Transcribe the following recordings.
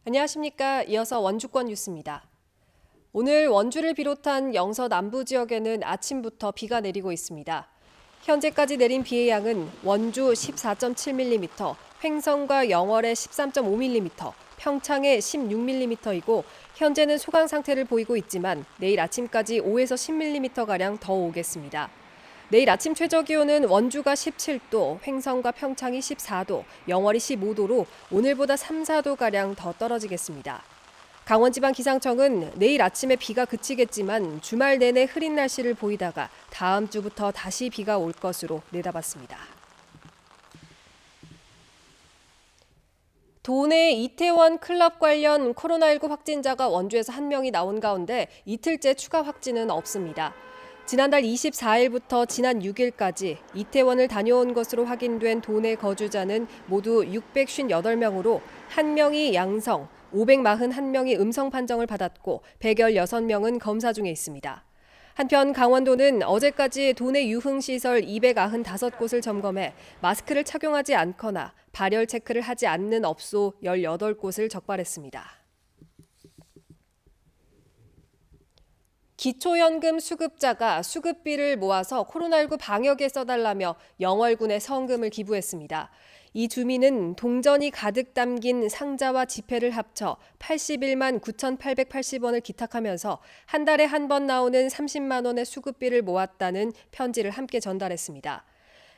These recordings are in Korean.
안녕하십니까. 이어서 원주권 뉴스입니다. 오늘 원주를 비롯한 영서 남부 지역에는 아침부터 비가 내리고 있습니다. 현재까지 내린 비의 양은 원주 14.7mm, 횡성과 영월에 13.5mm, 평창에 16mm이고 현재는 소강 상태를 보이고 있지만 내일 아침까지 5에서 10mm가량 더 오겠습니다. 내일 아침 최저 기온은 원주가 17도, 횡성과 평창이 14도, 영월이 15도로 오늘보다 3, 4도가량 더 떨어지겠습니다. 강원지방기상청은 내일 아침에 비가 그치겠지만 주말 내내 흐린 날씨를 보이다가 다음 주부터 다시 비가 올 것으로 내다봤습니다. 도내 이태원 클럽 관련 코로나19 확진자가 원주에서 1명이 나온 가운데 이틀째 추가 확진은 없습니다. 지난달 24일부터 지난 6일까지 이태원을 다녀온 것으로 확인된 도내 거주자는 모두 658명으로 1명이 양성, 541명이 음성 판정을 받았고 116명은 검사 중에 있습니다. 한편 강원도는 어제까지 도내 유흥시설 295곳을 점검해 마스크를 착용하지 않거나 발열 체크를 하지 않는 업소 18곳을 적발했습니다. 기초연금 수급자가 수급비를 모아서 코로나19 방역에 써달라며 영월군에 성금을 기부했습니다. 이 주민은 동전이 가득 담긴 상자와 지폐를 합쳐 81만 9,880원을 기탁하면서 한 달에 한 번 나오는 30만 원의 수급비를 모았다는 편지를 함께 전달했습니다.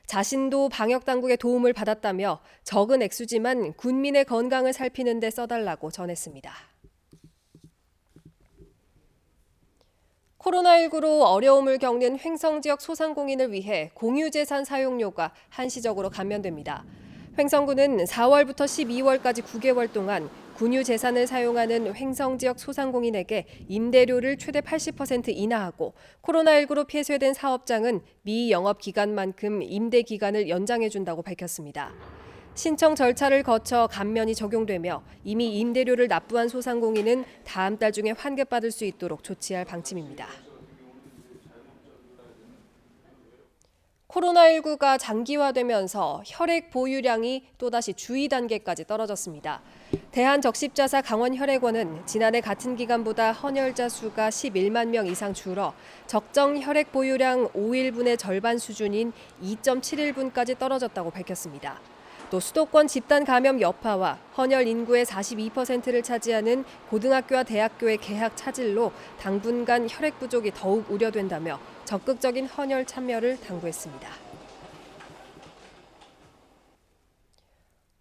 자신도 방역당국의 도움을 받았다며 적은 액수지만 군민의 건강을 살피는 데 써달라고 전했습니다. 코로나19로 어려움을 겪는 횡성 지역 소상공인을 위해 공유재산 사용료가 한시적으로 감면됩니다. 횡성군은 4월부터 12월까지 9개월 동안 군유재산을 사용하는 횡성 지역 소상공인에게 임대료를 최대 80% 인하하고 코로나19로 폐쇄된 사업장은 미영업 기간만큼 임대 기간을 연장해준다고 밝혔습니다. 신청 절차를 거쳐 감면이 적용되며 이미 임대료를 납부한 소상공인은 다음 달 중에 환급받을 수 있도록 조치할 방침입니다. 코로나19가 장기화되면서 혈액 보유량이 또다시 주의 단계까지 떨어졌습니다. 대한적십자사 강원혈액원은 지난해 같은 기간보다 헌혈자 수가 11만 명 이상 줄어 적정 혈액 보유량 5일분의 절반 수준인 2.7일분까지 떨어졌다고 밝혔습니다. 또 수도권 집단 감염 여파와 헌혈 인구의 42%를 차지하는 고등학교와 대학교의 개학 차질로 당분간 혈액 부족이 더욱 우려된다며 적극적인 헌혈 참여를 당부했습니다.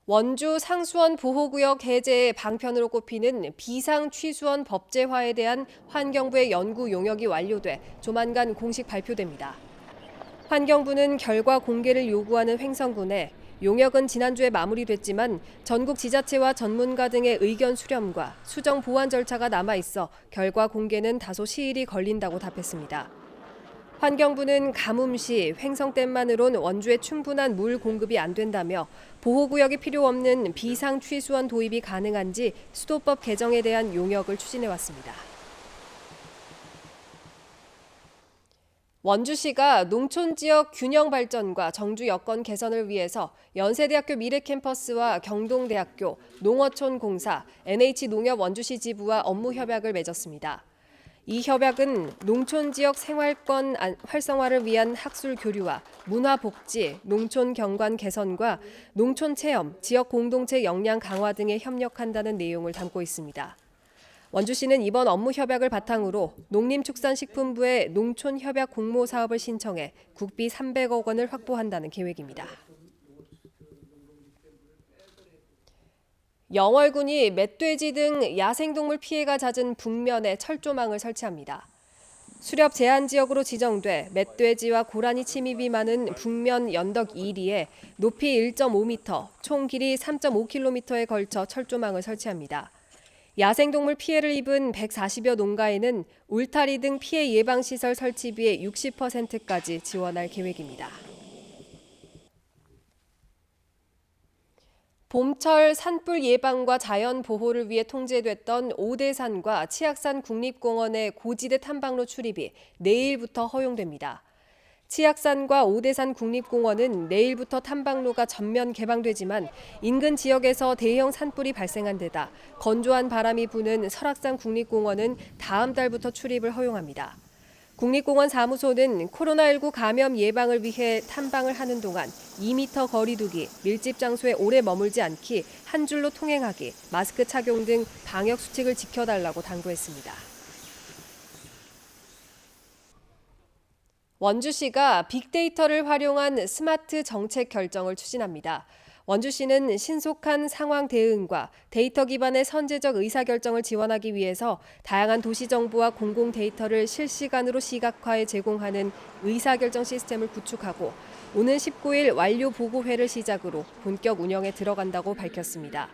원주 상수원 보호구역 해제의 방편으로 꼽히는 비상취수원 법제화에 대한 환경부의 연구 용역이 완료돼 조만간 공식 발표됩니다. 환경부는 결과 공개를 요구하는 횡성군에 용역은 지난주에 마무리됐지만 전국 지자체와 전문가 등의 의견 수렴과 수정 보완 절차가 남아있어 결과 공개는 다소 시일이 걸린다고 답했습니다. 환경부는 가뭄시 횡성댐만으론 원주에 충분한 물 공급이 안 된다며 보호구역이 필요 없는 비상취수원 도입이 가능한지 수도법 개정에 대한 용역을 추진해왔습니다. 원주시가 농촌 지역 균형 발전과 정주 여건 개선을 위해서 연세대학교 미래캠퍼스와 경동대학교, 농어촌공사, NH농협 원주시 지부와 업무 협약을 맺었습니다. 이 협약은 농촌 지역 생활권 활성화를 위한 학술 교류와 문화 복지, 농촌 경관 개선과 농촌 체험, 지역 공동체 역량 강화 등에 협력한다는 내용을 담고 있습니다. 원주시는 이번 업무 협약을 바탕으로 농림축산식품부에 농촌협약 공모 사업을 신청해 국비 300억 원을 확보한다는 계획입니다. 영월군이 멧돼지 등 야생동물 피해가 잦은 북면에 철조망을 설치합니다. 수렵 제한 지역으로 지정돼 멧돼지와 고라니 침입이 많은 북면 연덕 1리에 높이 1.5m, 총 길이 3.5km에 걸쳐 철조망을 설치합니다. 야생동물 피해를 입은 140여 농가에는 울타리 등 피해 예방시설 설치비의 60%까지 지원할 계획입니다. 봄철 산불 예방과 자연 보호를 위해 통제됐던 오대산과 치악산 국립공원의 고지대 탐방로 출입이 내일부터 허용됩니다. 치악산과 오대산 국립공원은 내일부터 탐방로가 전면 개방되지만 인근 지역에서 대형 산불이 발생한 데다 건조한 바람이 부는 설악산 국립공원은 다음 달부터 출입을 허용합니다. 국립공원 사무소는 코로나19 감염 예방을 위해 탐방을 하는 동안 2m 거리 두기, 밀집 장소에 오래 머물지 않기, 한 줄로 통행하기, 마스크 착용 등 방역 수칙을 지켜달라고 당부했습니다. 원주시가 빅데이터를 활용한 스마트 정책 결정을 추진합니다. 원주시는 신속한 상황 대응과 데이터 기반의 선제적 의사결정을 지원하기 위해서 다양한 도시 정보와 공공 데이터를 실시간으로 시각화해 제공하는 의사결정 시스템을 구축하고 오는 19일 완료 보고회를 시작으로 본격 운영에 들어간다고 밝혔습니다.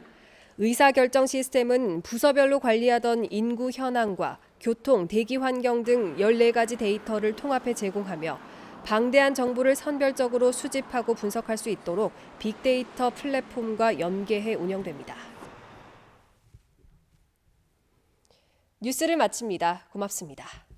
의사결정 시스템은 부서별로 관리하던 인구 현황과 교통, 대기 환경 등 14가지 데이터를 통합해 제공하며 방대한 정보를 선별적으로 수집하고 분석할 수 있도록 빅데이터 플랫폼과 연계해 운영됩니다. 뉴스를 마칩니다. 고맙습니다.